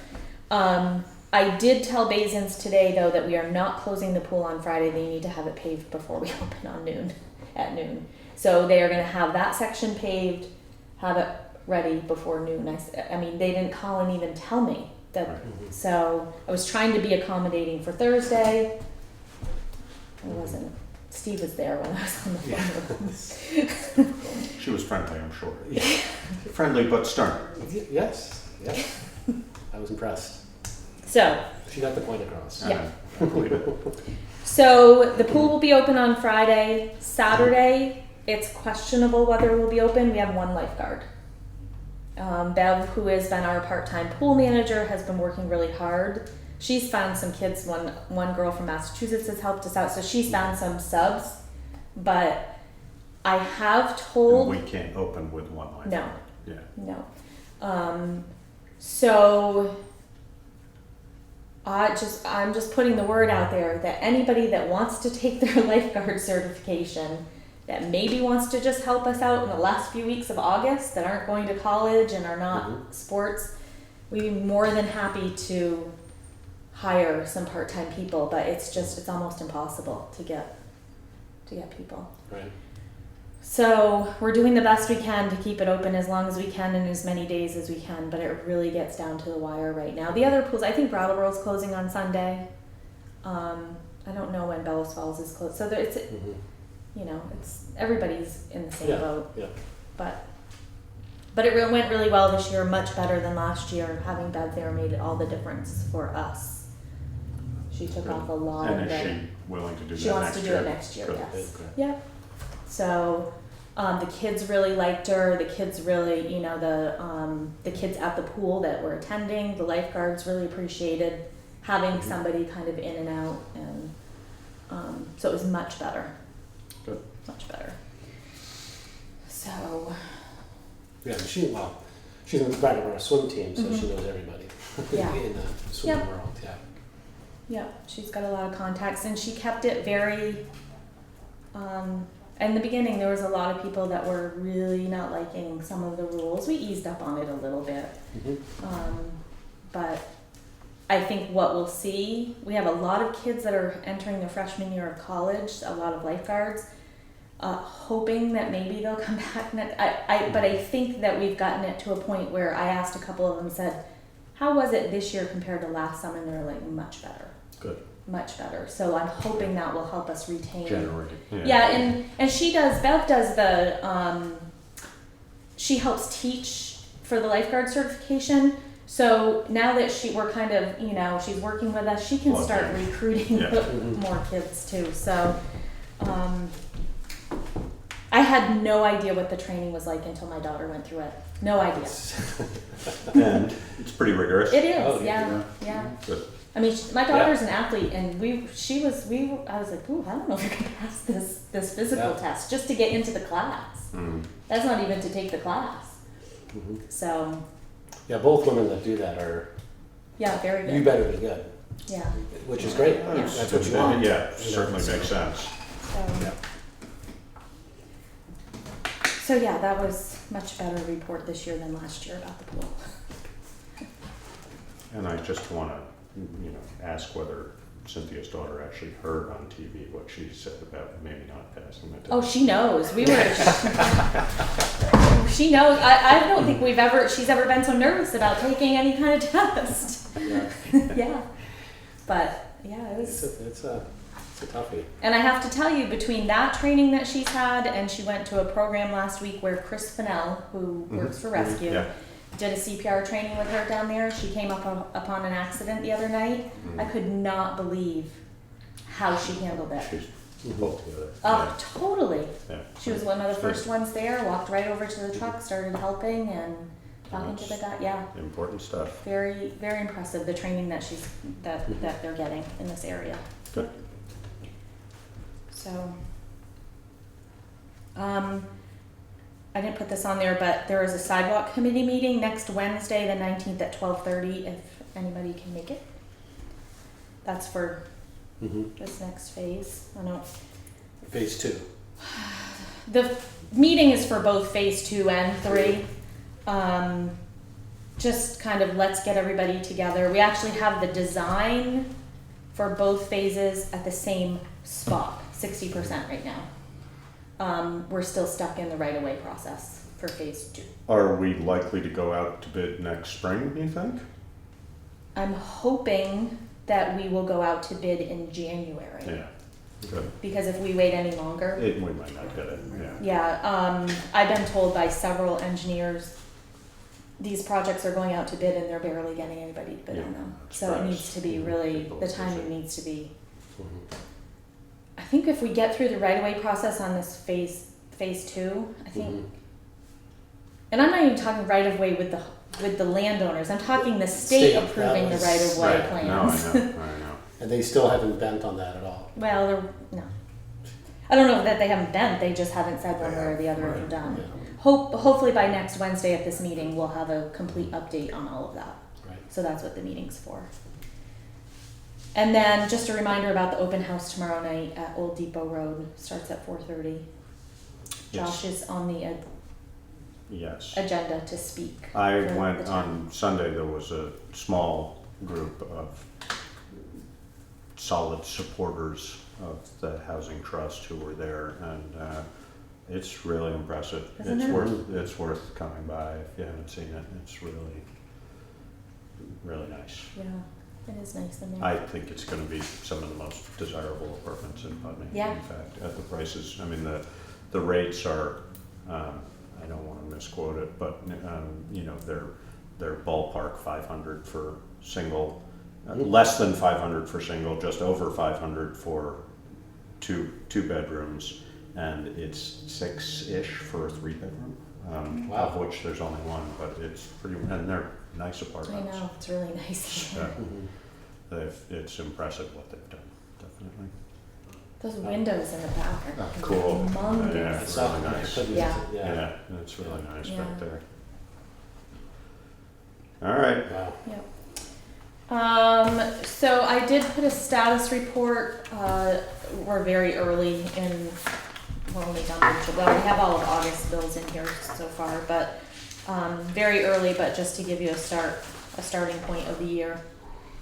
Speaker 2: I did tell Basins today, though, that we are not closing the pool on Friday. They need to have it paved before we open at noon. So they are going to have that section paved, have it ready before noon. I mean, they didn't call and even tell me that. So I was trying to be accommodating for Thursday. I wasn't. Steve was there when I was on the phone.
Speaker 3: She was friendly, I'm sure. Friendly but stern.
Speaker 1: Yes. I was impressed.
Speaker 2: So
Speaker 1: She got the point across.
Speaker 2: Yeah.
Speaker 3: I believe it.
Speaker 2: So the pool will be open on Friday. Saturday, it's questionable whether it will be open. We have 1 lifeguard. Bev, who has been our part-time pool manager, has been working really hard. She's found some kids. One girl from Massachusetts has helped us out, so she's found some subs. But I have told.
Speaker 3: We can't open with one lifeguard.
Speaker 2: No.
Speaker 3: Yeah.
Speaker 2: No. So I'm just putting the word out there that anybody that wants to take their lifeguard certification, that maybe wants to just help us out in the last few weeks of August, that aren't going to college and are not sports, we'd be more than happy to hire some part-time people, but it's almost impossible to get people.
Speaker 1: Right.
Speaker 2: So we're doing the best we can to keep it open as long as we can and as many days as we can, but it really gets down to the wire right now. The other pools, I think Brattleboro's closing on Sunday. I don't know when Bellows Falls is closed. So it's, it's everybody's in the same boat.
Speaker 1: Yeah.
Speaker 2: But it went really well this year, much better than last year. Having Bev there made all the difference for us. She took off a lot of
Speaker 3: And
Speaker 2: it.
Speaker 3: is she willing to do that next
Speaker 2: She
Speaker 3: year?
Speaker 2: wants to do it next year,
Speaker 3: Good.
Speaker 2: yes.
Speaker 1: Good.
Speaker 2: Yep. So the kids really liked her. The kids really, the kids at the pool that were attending, the lifeguards really appreciated having somebody kind of in and out, and so it was much better.
Speaker 3: Good.
Speaker 2: Much better. So.
Speaker 1: Yeah, she's in the Brattleboro swim team, so she knows everybody
Speaker 2: Yeah.
Speaker 1: in the swimming world. Yeah.
Speaker 2: Yeah, she's got a lot of contacts, and she kept it very. In the beginning, there was a lot of people that were really not liking some of the rules. We eased up on it a little bit, but I think what we'll see, we have a lot of kids that are entering their freshman year of college, a lot of lifeguards, hoping that maybe they'll come back next. But I think that we've gotten it to a point where I asked a couple of them, said, how was it this year compared to last summer? And they're like, much better.
Speaker 3: Good.
Speaker 2: Much better. So I'm hoping that will help us retain.
Speaker 3: Generate.
Speaker 2: Yeah, and Bev does the, she helps teach for the lifeguard certification. So now that we're kind of, she's working with us, she can
Speaker 3: Well,
Speaker 2: start
Speaker 3: okay.
Speaker 2: recruiting
Speaker 3: Yeah.
Speaker 2: more kids too. So, I had no idea what the training was like until my daughter went through it. No idea.
Speaker 3: And it's pretty rigorous.
Speaker 2: It is,
Speaker 1: Oh,
Speaker 2: yeah.
Speaker 3: Good.
Speaker 2: I mean, my daughter's an athlete, and I was like, ooh, I don't know if I can pass this physical test just to get into the class. That's not even to take the class. So.
Speaker 1: Yeah, both women that do that are.
Speaker 2: Yeah, very good.
Speaker 1: You better be good.
Speaker 2: Yeah.
Speaker 1: Which is great.
Speaker 2: Yeah.
Speaker 1: That's what you want.
Speaker 3: Yeah, certainly makes sense.
Speaker 2: So yeah, that was much better report this year than last year about the pool.
Speaker 3: And I just want to, ask whether Cynthia's daughter actually heard on TV what she said about maybe not passing the test.
Speaker 2: Oh, she knows. She knows. I don't think she's ever been so nervous about taking any kind of test. Yeah. But yeah, it was.
Speaker 1: It's a toughie.
Speaker 2: And I have to tell you, between that training that she's had, and she went to a program last week where Chris Fennell, who works for Rescue, did a CPR training with her down there. She came upon an accident the other night. I could not believe how she handled it.
Speaker 3: She's pulled together.
Speaker 2: Totally.
Speaker 3: Yeah.
Speaker 2: She was one of the first ones there, walked right over to the truck, started helping and talking to the guy. Yeah.
Speaker 3: Important stuff.
Speaker 2: Very, very impressive, the training that that they're getting in this area.
Speaker 3: Good.
Speaker 2: So, I didn't put this on there, but there is a Sidewalk Committee meeting next Wednesday, the 19th at 12:30, if anybody can make it. That's for this next phase. I don't.
Speaker 1: Phase 2.
Speaker 2: The meeting is for both phase 2 and 3. Just kind of let's get everybody together. We actually have the design for both phases at the same spot, 60% right now. We're still stuck in the right-of-way process for phase 2.
Speaker 3: Are we likely to go out to bid next spring, do you think?
Speaker 2: I'm hoping that we will go out to bid in January.
Speaker 3: Yeah. Good.
Speaker 2: Because if we wait any longer.
Speaker 3: We might not get it,
Speaker 2: Yeah, I've been told by several engineers these projects are going out to bid and they're barely getting anybody to bid on them. So it needs to be really, the timing needs to be. I think if we get through the right-of-way process on this phase 2, I think and I'm not even talking right of way with the landowners. I'm talking the state
Speaker 1: State,
Speaker 2: approving the
Speaker 1: that
Speaker 2: right
Speaker 1: was-
Speaker 2: of way
Speaker 3: Right, no,
Speaker 2: plans.
Speaker 3: I know.
Speaker 1: And they still haven't bent on that at all.
Speaker 2: Well, no. I don't know that they haven't bent. They just haven't said one way or the other if they're done.
Speaker 1: Yeah,
Speaker 2: Hopefully by next Wednesday at this meeting, we'll have a complete update on all of that.
Speaker 1: right.
Speaker 2: So that's what the meeting's for. And then just a reminder about the open house tomorrow night at Old Depot Road. Starts at 4:30. Josh is on the
Speaker 3: Yes.
Speaker 2: agenda to speak.
Speaker 3: I
Speaker 2: for
Speaker 3: went
Speaker 2: the town.
Speaker 3: on Sunday, there was a small group of solid supporters of the Housing Trust who were there, and it's really impressive.
Speaker 2: Isn't
Speaker 3: It's
Speaker 2: it?
Speaker 3: it's worth coming by if you haven't seen it. It's really, really nice.
Speaker 2: Yeah, it is nice in there.
Speaker 3: I think it's gonna be some of the most desirable apartments in Putney.
Speaker 2: Yeah.
Speaker 3: In fact, at the prices, I mean, the rates are, I don't wanna misquote it, but, you know, they're ballpark 500 for single, less than 500 for single, just over 500 for two bedrooms, and it's 6-ish for a 3-bedroom,
Speaker 1: Wow.
Speaker 3: of which there's only one, but it's pretty, and they're nice
Speaker 2: I
Speaker 3: apartments.
Speaker 2: know, it's really nice.
Speaker 3: Yeah.
Speaker 1: Mhm.
Speaker 3: It's impressive what they've done, definitely.
Speaker 2: Those windows in the back are
Speaker 3: Cool.
Speaker 2: humongous.
Speaker 3: Yeah.
Speaker 1: It's not-
Speaker 3: really nice.
Speaker 2: Yeah.
Speaker 3: Yeah, it's really nice
Speaker 2: Yeah.
Speaker 3: back there. All right,
Speaker 1: Wow.
Speaker 2: So I did put a status report, we're very early in, we're only done with, well, we have all of August bills in here so far, but, very early, but just to give you a starting point of the year.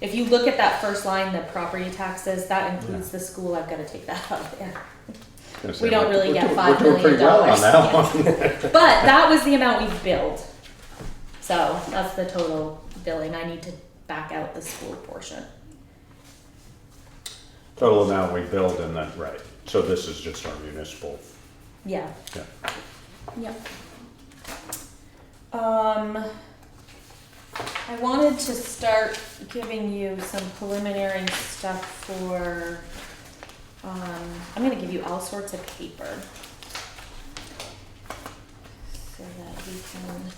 Speaker 2: If you look at that first line, the property taxes, that includes the school, I've gotta take that out of there. We don't really get $5
Speaker 3: We're doing pretty
Speaker 2: million
Speaker 3: well on that
Speaker 2: Yeah.
Speaker 3: one.
Speaker 2: But that was the amount we billed. So that's the total billing. I need to back out the school portion.
Speaker 3: Total amount we billed in that, right, so this is just our municipal,
Speaker 2: Yeah.
Speaker 3: yeah.
Speaker 2: Yep. I wanted to start giving you some preliminary stuff for, I'm gonna give you all sorts of paper. So that we can.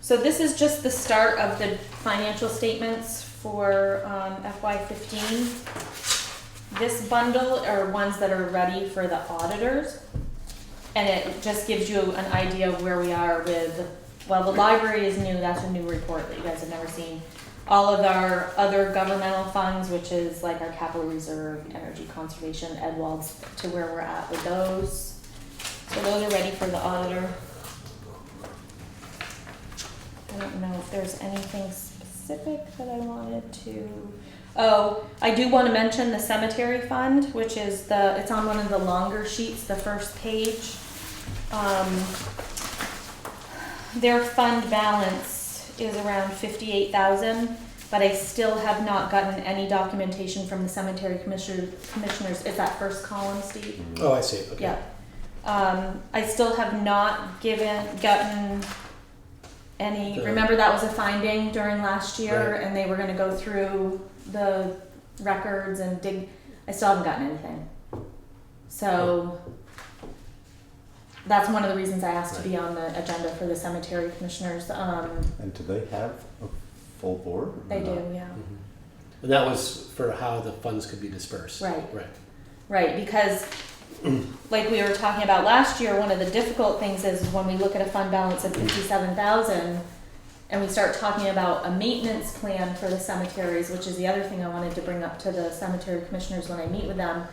Speaker 2: So this is just the start of the financial statements for FY15. This bundle are ones that are ready for the auditors. And it just gives you an idea of where we are with, well, the library is new, that's a new report that you guys have never seen. All of our other governmental funds, which is like our capital reserve, energy conservation, Edwald's, to where we're at with those. So those are ready for the auditor. I don't know if there's anything specific that I wanted to. Oh, I do want to mention the cemetery fund, which is it's on one of the longer sheets, the first page. Their fund balance is around 58,000, but I still have not gotten any documentation from the cemetery commissioners. Is that first column, Steve?
Speaker 1: Oh, I see, okay.
Speaker 2: Yeah. I still have not gotten any, remember that was a finding during last year,
Speaker 1: Right.
Speaker 2: and they were gonna go through the records and dig, I still haven't gotten anything. So, that's one of the reasons I asked to be on the agenda for the cemetery commissioners,
Speaker 3: And do they have a full board? or
Speaker 2: they do,
Speaker 3: not?
Speaker 2: yeah.
Speaker 1: And that was for how the funds could be dispersed.
Speaker 2: Right.
Speaker 1: Right.
Speaker 2: Right, because like we were talking about last year, one of the difficult things is when we look at a fund balance of 57,000 and we start talking about a maintenance plan for the cemeteries, which is the other thing I wanted to bring up to the cemetery commissioners when I meet with them,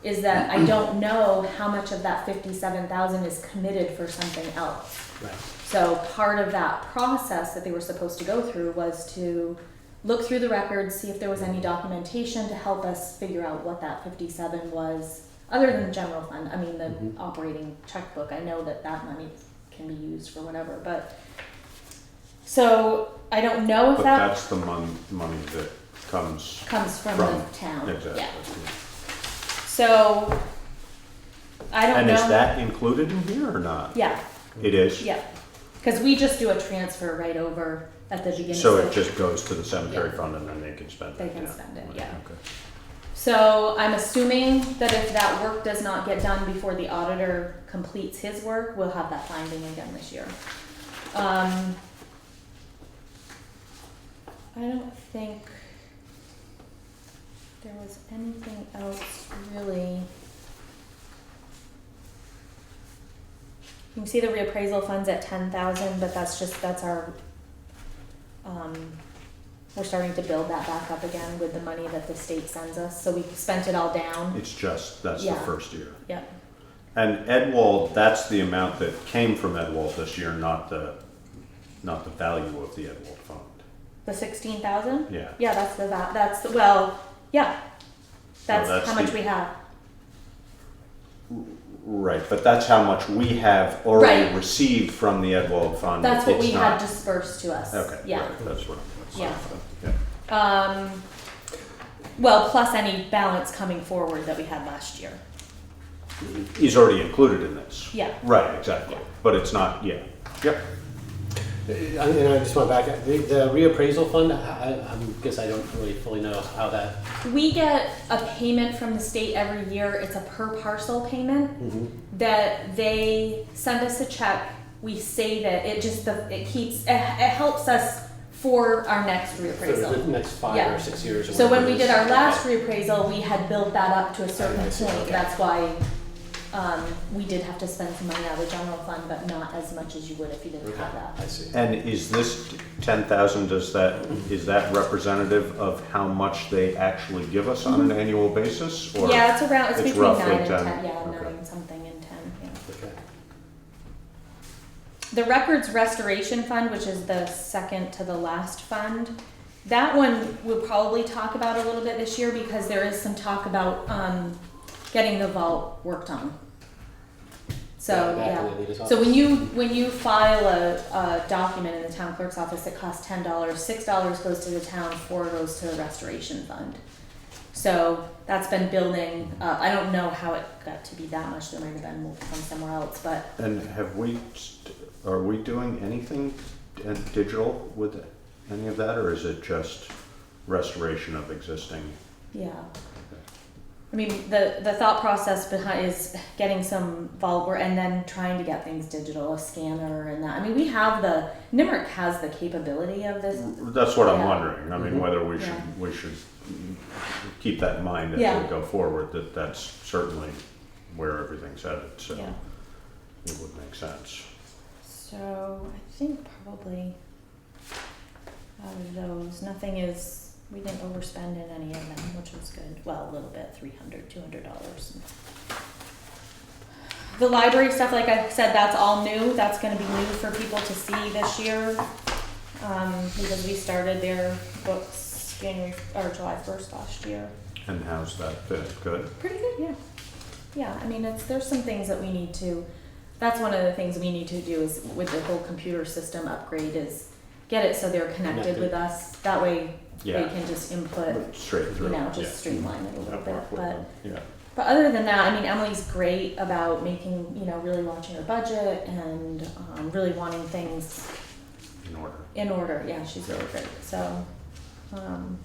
Speaker 2: is that I don't know how much of that 57,000 is committed for something else.
Speaker 1: Right.
Speaker 2: So part of that process that they were supposed to go through was to look through the records, see if there was any documentation to help us figure out what that 57 was, other than the general fund. I mean, the operating checkbook, I know that money can be used for whatever, but, so I don't know if
Speaker 3: But
Speaker 2: that
Speaker 3: that's the money that comes
Speaker 2: comes from the
Speaker 3: from-
Speaker 2: town.
Speaker 3: exactly.
Speaker 2: Yeah. So, I don't
Speaker 3: And
Speaker 2: know.
Speaker 3: is that included in here or not?
Speaker 2: Yeah,
Speaker 3: It is?
Speaker 2: yeah. Because we just do a transfer right over at the beginning.
Speaker 3: So it just goes to the cemetery fund and then they can spend it?
Speaker 2: They can spend it, yeah.
Speaker 3: Okay.
Speaker 2: So I'm assuming that if that work does not get done before the auditor completes his work, we'll have that finding again this year. I don't think there was anything else really. You can see the reappraisal funds at 10,000, but that's our, we're starting to build that back up again with the money that the state sends us, so we spent it all down.
Speaker 3: It's just, that's the
Speaker 2: Yeah.
Speaker 3: first year.
Speaker 2: Yep.
Speaker 3: And Edwald, that's the amount that came from Edwald this year, not the value of the Edwald fund.
Speaker 2: The 16,000?
Speaker 3: Yeah.
Speaker 2: Yeah, yeah. That's
Speaker 3: that's
Speaker 2: how much
Speaker 3: the-
Speaker 2: we have.
Speaker 3: Right, but that's how much we have already
Speaker 2: Right.
Speaker 3: received from the Edwald fund.
Speaker 2: That's what
Speaker 3: It's
Speaker 2: we
Speaker 3: not-
Speaker 2: had dispersed to us.
Speaker 3: Okay,
Speaker 2: Yeah.
Speaker 3: right, that's what.
Speaker 2: Yeah.
Speaker 3: Yeah.
Speaker 2: Well, plus any balance coming forward that we had last year.
Speaker 3: Is already included in this.
Speaker 2: Yeah.
Speaker 3: Right, exactly.
Speaker 2: Yeah.
Speaker 3: But it's not, yeah. Yep.
Speaker 1: And I just went back, the reappraisal fund, I guess I don't really fully know how that.
Speaker 2: We get a payment from the state every year. It's a per parcel payment that they send us a check. We save it. It helps us for our next
Speaker 1: For the
Speaker 2: reappraisal.
Speaker 1: next 5
Speaker 2: Yeah.
Speaker 1: or 6 years. Or
Speaker 2: So when
Speaker 1: whatever
Speaker 2: we
Speaker 1: it
Speaker 2: did
Speaker 1: is.
Speaker 2: our last reappraisal, we had built that up to a certain
Speaker 1: I see,
Speaker 2: point.
Speaker 1: okay.
Speaker 2: That's why we did have to spend some money out of the general fund, but not as much as you would if you didn't
Speaker 1: Okay,
Speaker 2: have that.
Speaker 1: I see.
Speaker 3: And is this 10,000, is that representative of how much they actually give us on an annual basis? Or
Speaker 2: Yeah, it's
Speaker 3: it's
Speaker 2: between
Speaker 3: roughly
Speaker 2: 9 and
Speaker 3: 10?
Speaker 2: 10. Yeah,
Speaker 3: Okay.
Speaker 2: 9 something and 10. Yeah.
Speaker 1: Okay.
Speaker 2: The Records Restoration Fund, which is the second to the last fund, that one we'll probably talk about a little bit this year because there is some talk about getting the vault worked on. So
Speaker 1: That we need to talk.
Speaker 2: So when you file a document in the town clerk's office, it costs $10. $6 goes to the town, $4 goes to the restoration fund. So that's been building. I don't know how it got to be that much. There might have been moved from somewhere else, but
Speaker 3: And are we doing anything digital with any of that, or is it just restoration of existing?
Speaker 2: yeah. I mean, the thought process behind is getting some vault work and then trying to get things digital, a scanner and that. I mean, NIMRIC has the capability of this.
Speaker 3: That's what I'm
Speaker 2: Yeah.
Speaker 3: wondering. I mean, whether we
Speaker 2: Yeah.
Speaker 3: should keep that in mind as
Speaker 2: Yeah.
Speaker 3: we go forward, that's certainly where everything's headed, so
Speaker 2: Yeah.
Speaker 3: it would make sense.
Speaker 2: So I think probably out of those, we didn't overspend in any of them, which was good. Well, a little bit, $200. The library stuff, like I said, that's all new. That's gonna be new for people to see this year. Because we started their books July 1st last year.
Speaker 3: And how's that fit? Good?
Speaker 2: Pretty good, yeah. Yeah, I mean, there's some things that we need to, that's one of the things we need to do is with the whole computer system upgrade is get it so they're connected with us. That way they
Speaker 3: Yeah.
Speaker 2: can just input,
Speaker 3: Straight through.
Speaker 2: just streamline it a little bit.
Speaker 3: Network with them, yeah.
Speaker 2: But other than that, I mean, Emily's great about making, really watching her budget and really wanting things
Speaker 3: In order.
Speaker 2: in order. Yeah, she's really great. So, and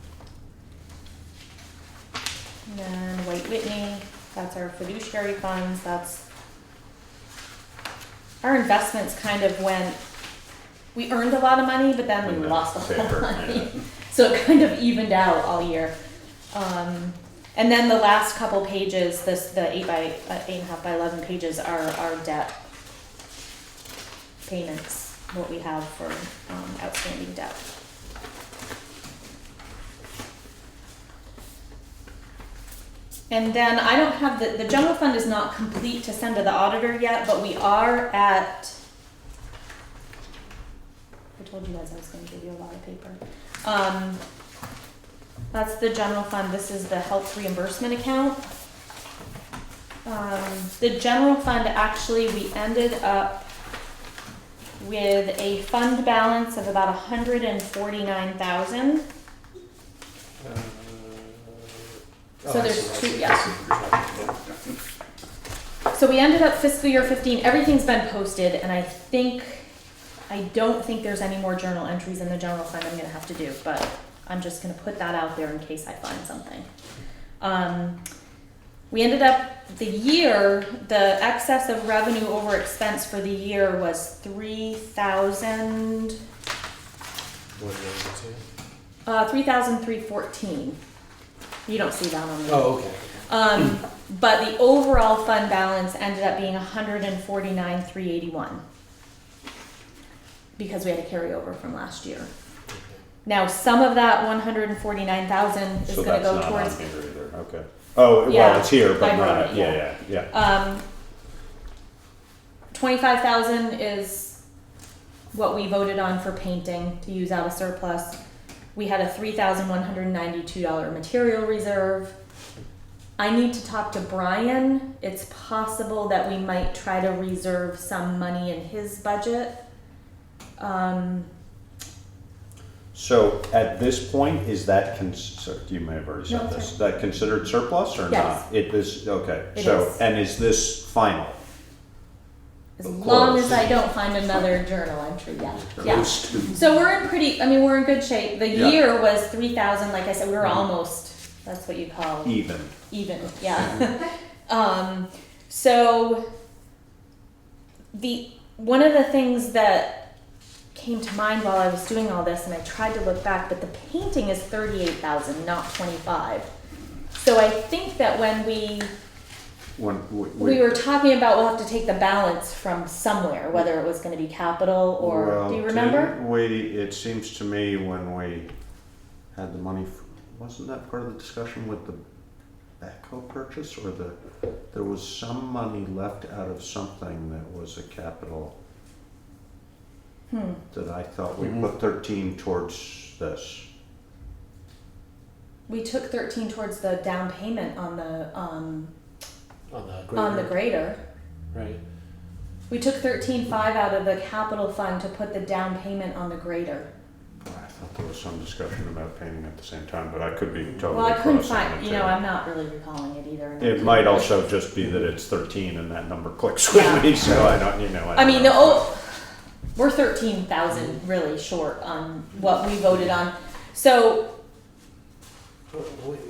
Speaker 2: then White Whitney, that's our fiduciary funds. That's our investments kind of went, we earned a lot of money, but then we
Speaker 3: And then
Speaker 2: lost a lot
Speaker 3: safer,
Speaker 2: of money.
Speaker 3: yeah.
Speaker 2: So it kind of evened out all year. And then the last couple pages, the 8.5 by 11 pages are our debt payments, what we have for outstanding debt. And then I don't have the general fund is not complete to send to the auditor yet, but we are at, I told you guys I was gonna give you a lot of paper. That's the general fund, this is the health reimbursement account. The general fund, actually, we ended up with a fund balance of about 149,000. So there's two, yeah. So we ended up fiscal year 15, everything's been posted, and I don't think there's any more journal entries in the general fund I'm gonna have to do, but I'm just gonna put that out there in case I find something. We ended up, the excess of revenue over expense for the year was 3,314. You don't see that on the.
Speaker 1: Oh, okay.
Speaker 2: But the overall fund balance ended up being 149,381 because we had a carryover from last year. Now, some of that 149,000 is
Speaker 3: So
Speaker 2: going to
Speaker 3: that's
Speaker 2: go
Speaker 3: not
Speaker 2: towards.
Speaker 3: on here either, okay. Oh,
Speaker 2: Yeah,
Speaker 3: well, it's here, but
Speaker 2: I wrote
Speaker 3: not,
Speaker 2: it,
Speaker 3: yeah.
Speaker 2: 25,000 is what we voted on for painting to use out of surplus. We had a $3,192 material reserve. I need to talk to Brian. It's possible that we might try to reserve some money in his budget.
Speaker 3: So at this point, is that, you may have already
Speaker 2: No,
Speaker 3: said
Speaker 2: it's
Speaker 3: this, is that considered surplus or
Speaker 2: Yes.
Speaker 3: not? It is, okay.
Speaker 2: It
Speaker 3: So,
Speaker 2: is.
Speaker 3: and is this final?
Speaker 2: As
Speaker 3: Of
Speaker 2: long
Speaker 3: course.
Speaker 2: as I don't find another journal entry, yeah. Yeah.
Speaker 4: Those two.
Speaker 2: So we're in we're in good shape. The
Speaker 3: Yeah.
Speaker 2: year was 3,000, like I said, we were
Speaker 3: Mhm.
Speaker 2: almost, that's what you call
Speaker 3: Even.
Speaker 2: even, yeah. So one of the things that came to mind while I was doing all this, and I tried to look back, but the painting is 38,000, not 25. So I think that when we were talking about we'll have to take the balance from somewhere, whether it was going to be capital or,
Speaker 3: Well,
Speaker 2: do you remember?
Speaker 3: didn't it seems to me when we had the money, wasn't that part of the discussion with the backhoe purchase, or there was some money left out of something that was a capital that I thought we put 13 towards this.
Speaker 2: We took 13 towards the down payment on the
Speaker 1: On the
Speaker 2: grader.
Speaker 1: Right.
Speaker 2: We took 13.5 out of the capital fund to put the down payment on the grader.
Speaker 3: I thought there was some discussion about painting at the same time, but I could be totally
Speaker 2: Well, I couldn't
Speaker 3: crossing
Speaker 2: find,
Speaker 3: it
Speaker 2: you know,
Speaker 3: too.
Speaker 2: I'm not really recalling it either.
Speaker 3: It might also just be that it's 13 and that number clicks
Speaker 2: Yeah.
Speaker 3: with me, so I don't,
Speaker 2: I mean, we're 13,000 really short on what we voted on. So,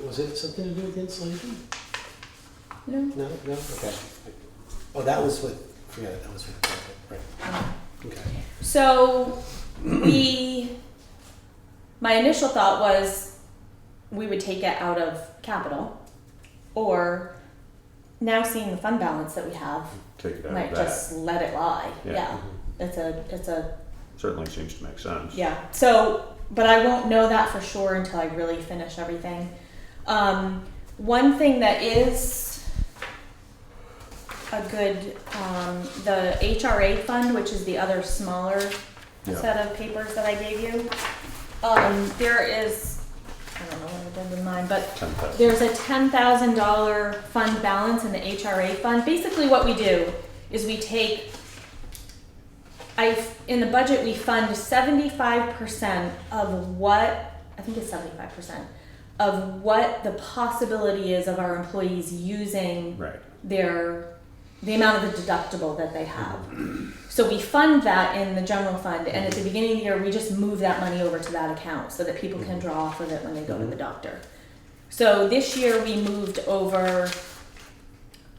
Speaker 1: Was it something to do with insulation?
Speaker 2: no.
Speaker 1: No, okay. Oh, that was with, forget it, that was with, right, okay.
Speaker 2: So my initial thought was we would take it out of capital, or now seeing the fund balance that we have,
Speaker 3: Take it out
Speaker 2: might
Speaker 3: of that.
Speaker 2: just let it lie.
Speaker 3: Yeah.
Speaker 2: Yeah, it's a
Speaker 3: Certainly seems to make sense.
Speaker 2: yeah. So, but I won't know that for sure until I really finish everything. One thing that is a good, the HRA fund, which is the other smaller
Speaker 3: Yeah.
Speaker 2: set of papers that I gave you. There is, I don't know what I did in mine, but
Speaker 3: 10,000.
Speaker 2: there's a $10,000 fund balance in the HRA fund. Basically what we do is we take, in the budget we fund 75% of what, I think it's 75%, of what the possibility is of our employees using
Speaker 3: Right.
Speaker 2: the amount of the deductible that they have. So we fund that in the general fund, and at the beginning of the year, we just move that money over to that account so that people can draw off of it when they go to the doctor. So this year we moved over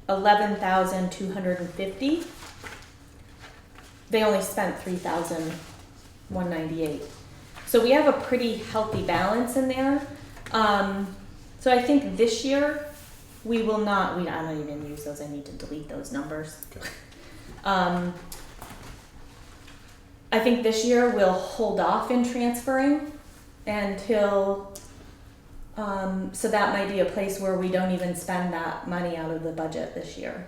Speaker 2: 11,250. They only spent 3,198. So we have a pretty healthy balance in there. So I think this year we will not, I don't even use those, I need to delete those numbers.
Speaker 3: Okay.
Speaker 2: I think this year we'll hold off in transferring until, so that might be a place where we don't even spend that money out of the budget this year.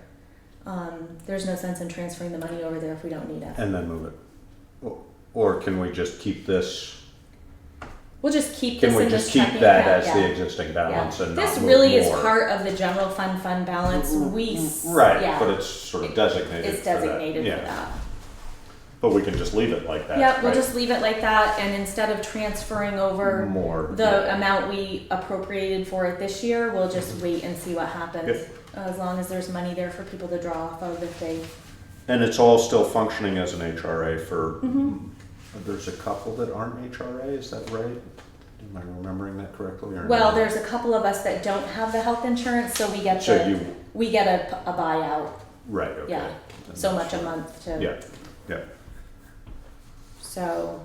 Speaker 2: There's no sense in transferring the money over there if we don't need it.
Speaker 3: And then move it. Or can we just keep this,
Speaker 2: We'll just keep
Speaker 3: can
Speaker 2: this
Speaker 3: we
Speaker 2: in
Speaker 3: just
Speaker 2: this
Speaker 3: keep
Speaker 2: checking
Speaker 3: that
Speaker 2: account,
Speaker 3: as
Speaker 2: yeah.
Speaker 3: the existing balance and not
Speaker 2: This
Speaker 3: move
Speaker 2: really is
Speaker 3: more?
Speaker 2: part of the general fund balance.
Speaker 3: Right,
Speaker 2: yeah,
Speaker 3: but it's sort of designated
Speaker 2: it's
Speaker 3: for that.
Speaker 2: designated
Speaker 3: Yeah.
Speaker 2: for that.
Speaker 3: But we can just leave it like that,
Speaker 2: Yeah, we'll
Speaker 3: right?
Speaker 2: just leave it like that, and instead of transferring over
Speaker 3: More.
Speaker 2: the
Speaker 3: yeah.
Speaker 2: amount we appropriated for it this year, we'll just wait and see what happens.
Speaker 3: Yep.
Speaker 2: As long as there's money there for people to draw off of if they.
Speaker 3: And it's all still functioning as an HRA for,
Speaker 2: Mm-hmm.
Speaker 3: there's a couple that aren't HRA, is that right? Do Am I remembering that correctly? Or
Speaker 2: Well,
Speaker 3: no?
Speaker 2: there's a couple of us that don't have the health insurance, so we get
Speaker 3: So
Speaker 2: the,
Speaker 3: you,
Speaker 2: we get a buyout,
Speaker 3: right, okay.
Speaker 2: yeah,
Speaker 3: Then
Speaker 2: so
Speaker 3: that's
Speaker 2: much a
Speaker 3: fine.
Speaker 2: month to.
Speaker 3: Yeah, yeah.
Speaker 2: So,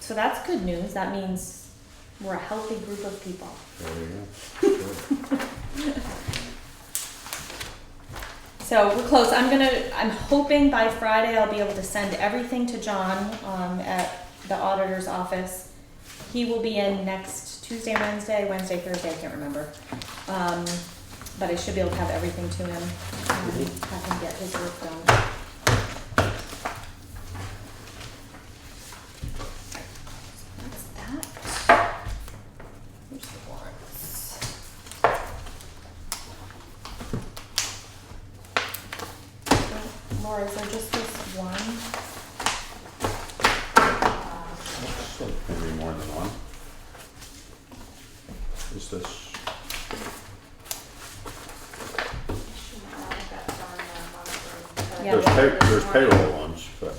Speaker 2: so that's good news. That means we're a healthy group of people.
Speaker 3: There you go. Good.
Speaker 2: So we're close. I'm hoping by Friday I'll be able to send everything to John, at the auditor's office. He will be in next Tuesday, Wednesday, Thursday, I can't remember. But I should be able to have everything to him, have him get his work done. That's that. Here's the warrants. Laura, is there just this one?
Speaker 3: So maybe more than one. Is this,
Speaker 2: Yeah.
Speaker 3: there's payroll ones, but.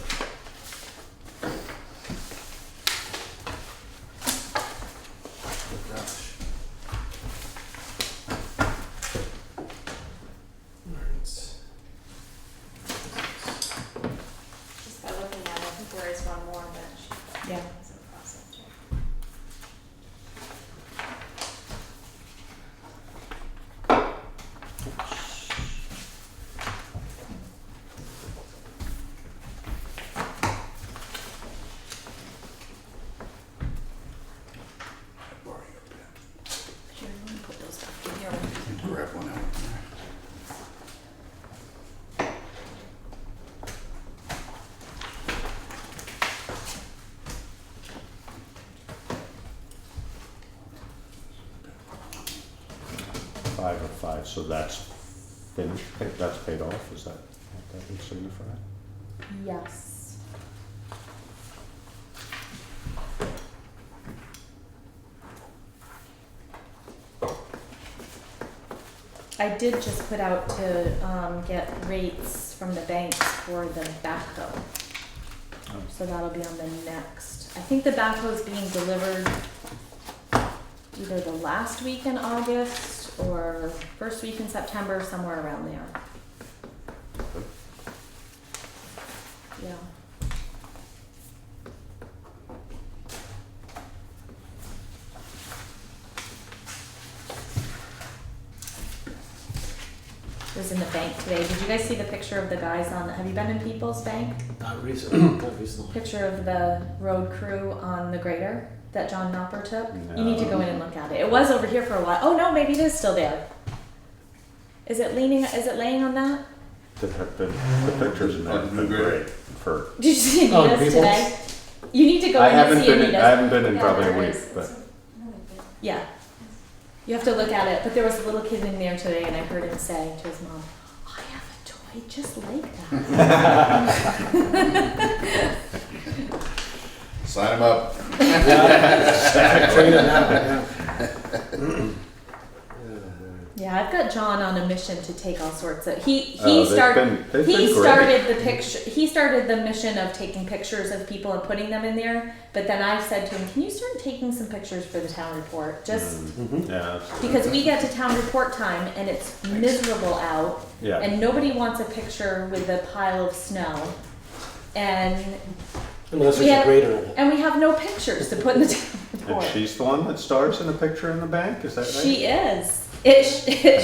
Speaker 1: Gosh. Warrants.
Speaker 5: Just by looking at it, I think there is one more that she
Speaker 2: Yeah.
Speaker 5: hasn't processed yet.
Speaker 4: Borrow your pen.
Speaker 2: Here, let me put those back in here.
Speaker 4: Grab one out.
Speaker 3: Five of five, so that's finished, that's paid off, is that what that would signify?
Speaker 2: Yes. I did just put out to get rates from the banks for the backhoe.
Speaker 3: Oh.
Speaker 2: So that'll be on the next. I think the backhoe is being delivered either the last week in August or first week in September, somewhere around there. Yeah. It was in the bank today. Did you guys see the picture of the guys on, have you been in People's Bank?
Speaker 1: Not recently, not recently.
Speaker 2: Picture of the road crew on the grader that John Knopper took? You need to go in and look at it. It was over here for a while. Oh no, maybe it is still there. Is it laying on that?
Speaker 3: The pictures in that have been great for,
Speaker 2: Did you see
Speaker 1: Oh,
Speaker 2: Anita's
Speaker 1: People's?
Speaker 2: today? You need to go
Speaker 3: I
Speaker 2: in and
Speaker 3: haven't
Speaker 2: see
Speaker 3: been,
Speaker 2: Anita's.
Speaker 3: I haven't been in
Speaker 5: Yeah,
Speaker 3: probably a
Speaker 5: there
Speaker 3: week,
Speaker 5: is.
Speaker 3: but.
Speaker 5: It's really good.
Speaker 2: Yeah. You have to look at it. But there was a little kid in there today and I heard him say to his mom, I have a toy just like that.
Speaker 4: Sign them up.
Speaker 1: Train it out, yeah.
Speaker 2: Yeah, I've got John on a mission to take all sorts of, he
Speaker 3: Oh, they've
Speaker 2: started
Speaker 3: been
Speaker 2: he
Speaker 3: great.
Speaker 2: started the picture. He started the mission of taking pictures of people and putting them in there. But then I said to him, "Can you start taking some pictures for the town report? Just
Speaker 3: Yeah,
Speaker 2: because we get to town report time and it's miserable out,
Speaker 3: yeah.
Speaker 2: and nobody wants a picture with a pile of snow, and
Speaker 1: Unless
Speaker 2: We
Speaker 1: there's a
Speaker 2: have-
Speaker 1: grader in it.
Speaker 2: and we have no pictures to put in the town
Speaker 3: And
Speaker 2: report.
Speaker 3: she's the one that stars in the picture in the bank, is that right?
Speaker 2: She is. It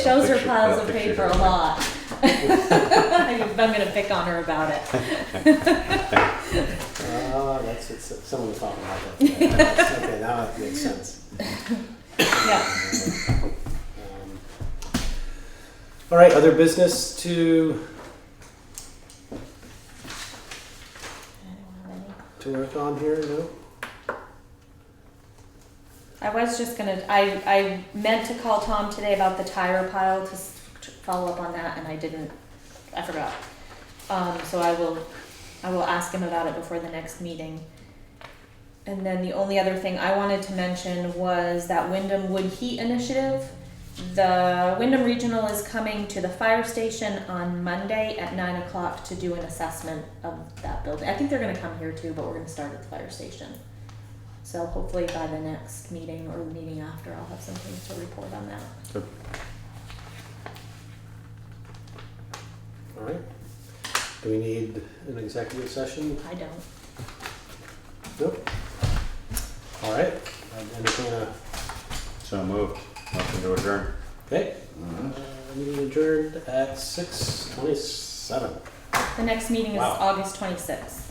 Speaker 2: shows her
Speaker 3: Picture-
Speaker 2: piles
Speaker 3: that
Speaker 2: of
Speaker 3: picture
Speaker 2: paper a
Speaker 3: doesn't-
Speaker 2: lot. I'm gonna pick on her about it.
Speaker 1: That's what someone was talking about that. Okay, now it makes sense.
Speaker 2: Yeah.
Speaker 1: All right, other business to work on here, no?
Speaker 2: I was just gonna, I meant to call Tom today about the tire pile to follow up on that, and I forgot. So I will ask him about it before the next meeting. And then the only other thing I wanted to mention was that Wyndham Wood Heat Initiative. The Wyndham Regional is coming to the fire station on Monday at 9 o'clock to do an assessment of that building. I think they're gonna come here too, but we're gonna start at the fire station. So hopefully by the next meeting or the meeting after, I'll have something to report on that.
Speaker 3: Good.
Speaker 1: All right. Do we need an executive session?
Speaker 2: I don't.
Speaker 1: Nope. All right. I'd entertain a,
Speaker 3: So moved. Motion to adjourn.
Speaker 1: okay. Meeting adjourned at 6:27.
Speaker 2: The next meeting is
Speaker 1: Wow.
Speaker 2: August 26th.